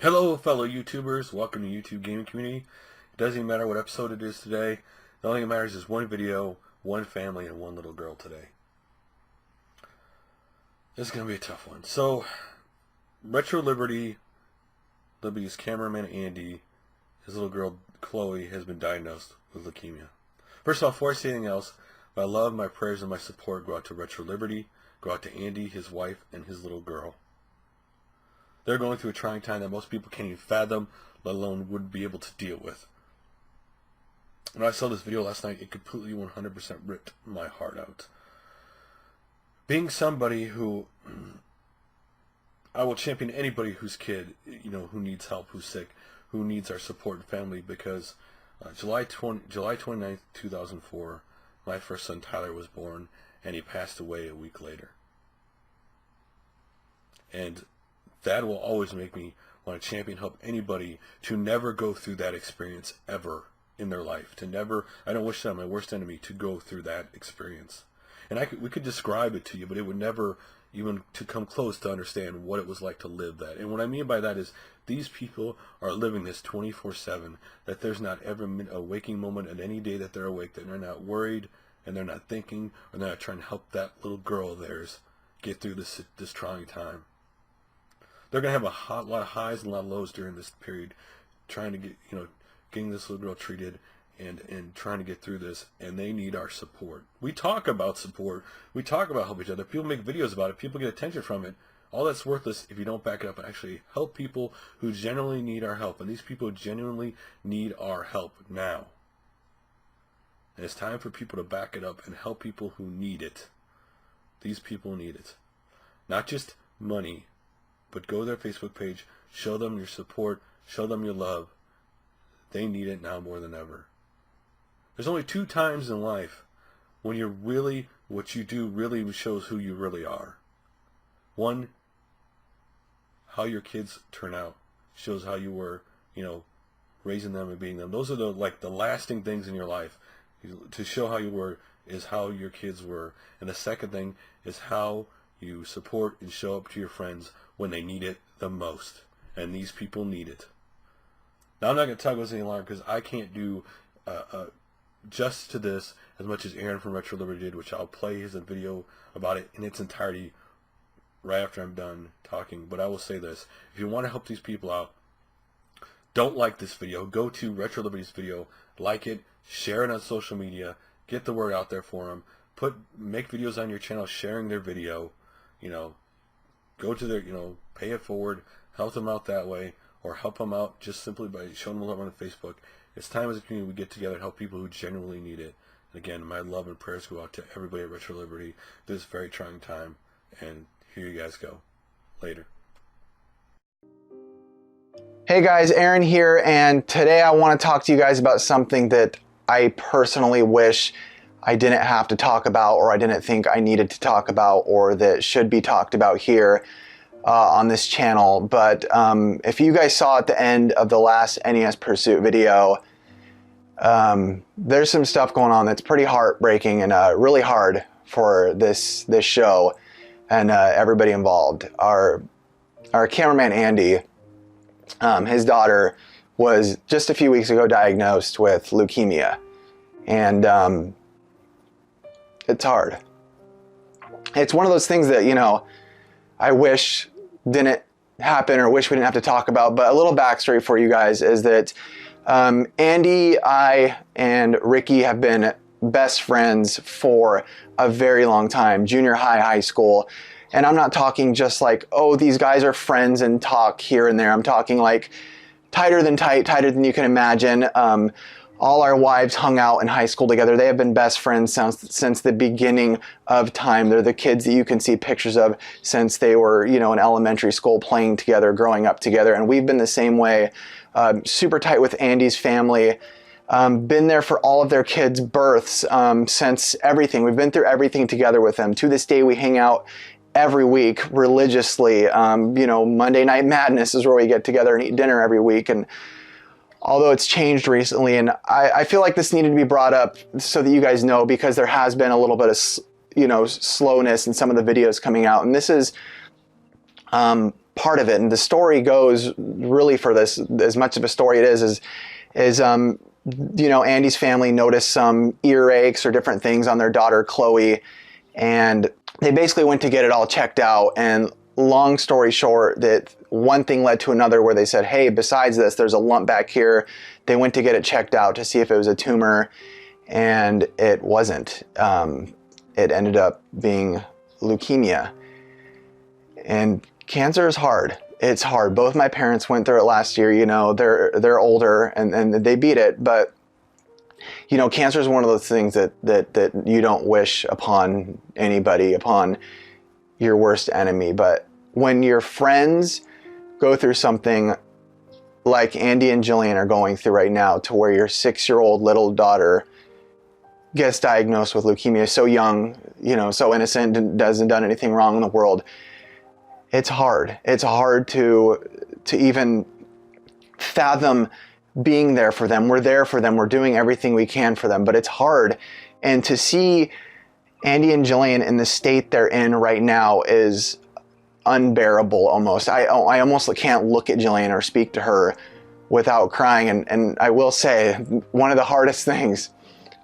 Hello fellow YouTubers, welcome to YouTube gaming community. It doesn't even matter what episode it is today. The only thing that matters is one video, one family, and one little girl today. This is going to be a tough one. So, RetroLiberty's cameraman Andy, his little girl Chloe, has been diagnosed with leukemia. First off, before I say anything else, my love, my prayers, and my support go out to RetroLiberty, go out to Andy, his wife, and his little girl. They're going through a trying time that most people can't even fathom, let alone would be able to deal with. When I saw this video last night, it completely 100% ripped my heart out. Being somebody who, I will champion anybody whose kid, who needs help, who's sick, who needs our support and family, because July 29th, 2004, my first son Tyler was born, and he passed away a week later. And that will always make me want to champion help anybody to never go through that experience ever in their life. I don't wish that on my worst enemy to go through that experience. And we could describe it to you, but it would never even to come close to understand what it was like to live that. And what I mean by that is these people are living this 24/7, that there's not ever a waking moment at any day that they're awake, that they're not worried and they're not thinking, or they're not trying to help that little girl of theirs get through this trying time. They're going to have a lot of highs and a lot of lows during this period, trying to get, getting this little girl treated and trying to get through this, and they need our support. We talk about support. We talk about help each other. People make videos about it. People get attention from it. All that's worthless if you don't back it up and actually help people who genuinely need our help. And these people genuinely need our help now. And it's time for people to back it up and help people who need it. These people need it. Not just money, but go to their Facebook page, show them your support, show them your love. They need it now more than ever. There's only 2 times in life when what you do really shows who you really are. One, how your kids turn out shows how you were, raising them and being them. Those are the lasting things in your life. To show how you were is how your kids were. And the second thing is how you support and show up to your friends when they need it the most. And these people need it. Now, I'm not going to talk about this any longer because I can't do justice to this as much as Aaron from RetroLiberty did, which I'll play his video about it in its entirety right after I'm done talking. But I will say this. If you want to help these people out, don't like this video. Go to RetroLiberty's video, like it, share it on social media, get the word out there for them. Make videos on your channel sharing their video, go to their, pay it forward, help them out that way, or help them out just simply by showing them love on Facebook. It's time as a community we get together and help people who genuinely need it. And again, my love and prayers go out to everybody at RetroLiberty this very trying time. And here you guys go. Later. Hey guys, Aaron here, and today I want to talk to you guys about something that I personally wish I didn't have to talk about, or I didn't think I needed to talk about, or that should be talked about here on this channel. But if you guys saw at the end of the last NES Pursuit video, there's some stuff going on that's pretty heartbreaking and really hard for this show and everybody involved. Our cameraman Andy, his daughter was just a few weeks ago diagnosed with leukemia, and it's hard. It's one of those things that, I wish didn't happen, or wish we didn't have to talk about. But a little backstory for you guys is that Andy, I, and Ricky have been best friends for a very long time, junior high, high school. And I'm not talking just like, oh, these guys are friends and talk here and there. I'm talking like tighter than tight, tighter than you can imagine. All our wives hung out in high school together. They have been best friends since the beginning of time. They're the kids that you can see pictures of since they were, in elementary school, playing together, growing up together. And we've been the same way, super tight with Andy's family. Been there for all of their kids' births since everything. We've been through everything together with them. To this day, we hang out every week religiously. Monday Night Madness is where we get together and eat dinner every week. And although it's changed recently, and I feel like this needed to be brought up so that you guys know, because there has been a little bit of, slowness in some of the videos coming out. And this is part of it. And the story goes really, for this, as much of a story it is Andy's family noticed some earaches or different things on their daughter, Chloe, and they basically went to get it all checked out. And long story short, that one thing led to another, where they said, hey, besides this, there's a lump back here. They went to get it checked out to see if it was a tumor, and it wasn't. It ended up being leukemia. And cancer is hard. It's hard. Both my parents went through it last year. They're older and they beat it. But cancer is one of those things that you don't wish upon anybody, upon your worst enemy. But when your friends go through something like Andy and Jillian are going through right now, to where your 6-year-old little daughter gets diagnosed with leukemia so young, so innocent, and hasn't done anything wrong in the world, it's hard. It's hard to even fathom being there for them. We're there for them. We're doing everything we can for them, but it's hard. And to see Andy and Jillian in the state they're in right now is unbearable almost. I almost can't look at Jillian or speak to her without crying. And I will say, one of the hardest things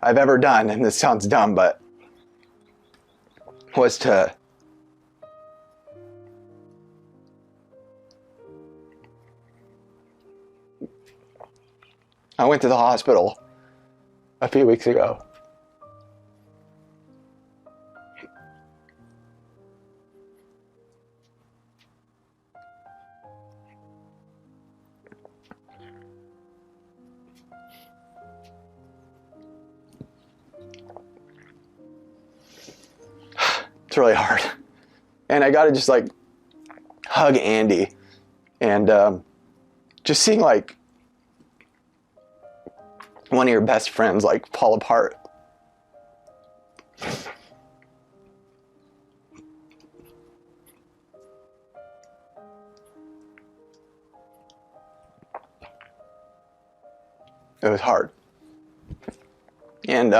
I've ever done, and this sounds dumb, but was to I went to the hospital a few weeks ago. It's really hard. And I got to just hug Andy, and just seeing one of your best friends fall apart. It was hard. And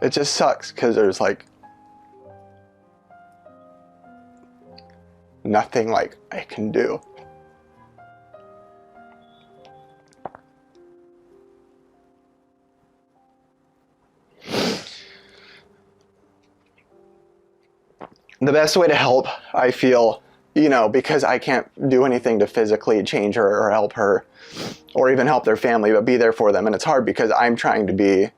it just sucks because there's nothing I can do. The best way to help, I feel, because I can't do anything to physically change her or help her or even help their family, but be there for them. And it's hard because I'm trying to be,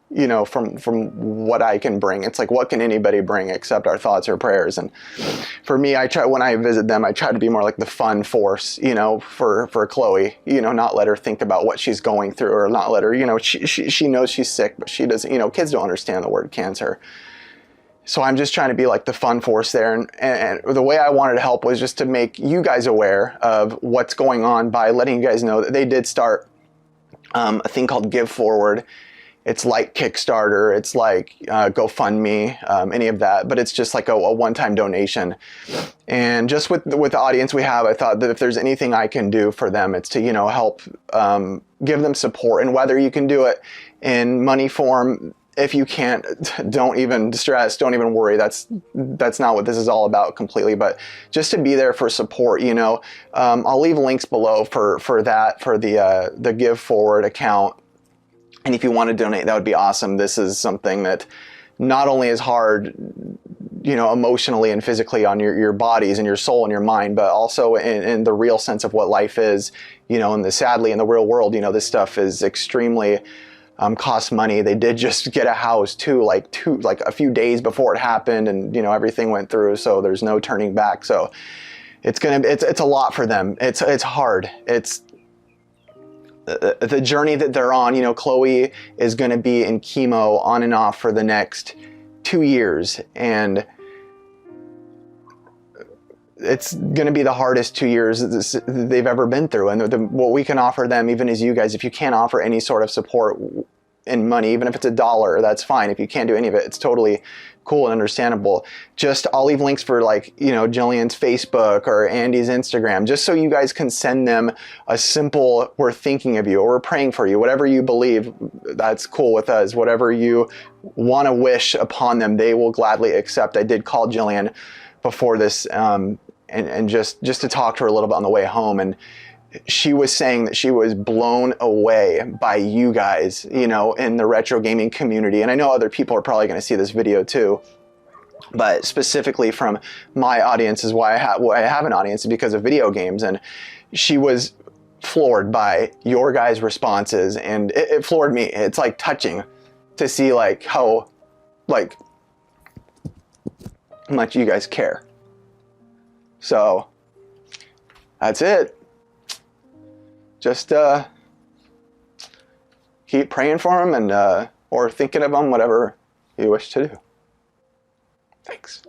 from what I can bring. It's what can anybody bring except our thoughts or prayers? And for me, when I visit them, I try to be more the fun force, for Chloe, not let her think about what she's going through, or not let her, she knows she's sick, but she doesn't, kids don't understand the word cancer. So I'm just trying to be the fun force there. And the way I wanted to help was just to make you guys aware of what's going on by letting you guys know that they did start a thing called Give Forward. It's like Kickstarter, it's like GoFundMe, any of that, but it's just a one-time donation. And just with the audience we have, I thought that if there's anything I can do for them, it's to, help give them support. And whether you can do it in money form, if you can't, don't even stress, don't even worry. That's not what this is all about completely, but just to be there for support, I'll leave links below for the Give Forward account. And if you want to donate, that would be awesome. This is something that not only is hard, emotionally and physically on your bodies and your soul and your mind, but also in the real sense of what life is, and sadly in the real world, this stuff is extremely cost money. They did just get a house too, a few days before it happened, and everything went through, so there's no turning back. So it's a lot for them. It's hard. It's the journey that they're on. Chloe is going to be in chemo on and off for the next 2 years, and it's going to be the hardest 2 years they've ever been through. And what we can offer them, even as you guys, if you can't offer any sort of support in money, even if it's $1, that's fine. If you can't do any of it, it's totally cool and understandable. I'll leave links for Jillian's Facebook or Andy's Instagram, just so you guys can send them a simple, we're thinking of you, or we're praying for you, whatever you believe, that's cool with us. Whatever you want to wish upon them, they will gladly accept. I did call Jillian before this and just to talk to her a little bit on the way home. And she was saying that she was blown away by you guys, you know, in the retro gaming community. And I know other people are probably going to see this video too, but specifically from my audience is why I have an audience, because of video games. And she was floored by your guys' responses, and it floored me. It's like touching to see like how much you guys care. So that's it. Just keep praying for him, and or thinking of him, whatever you wish to do. Thanks.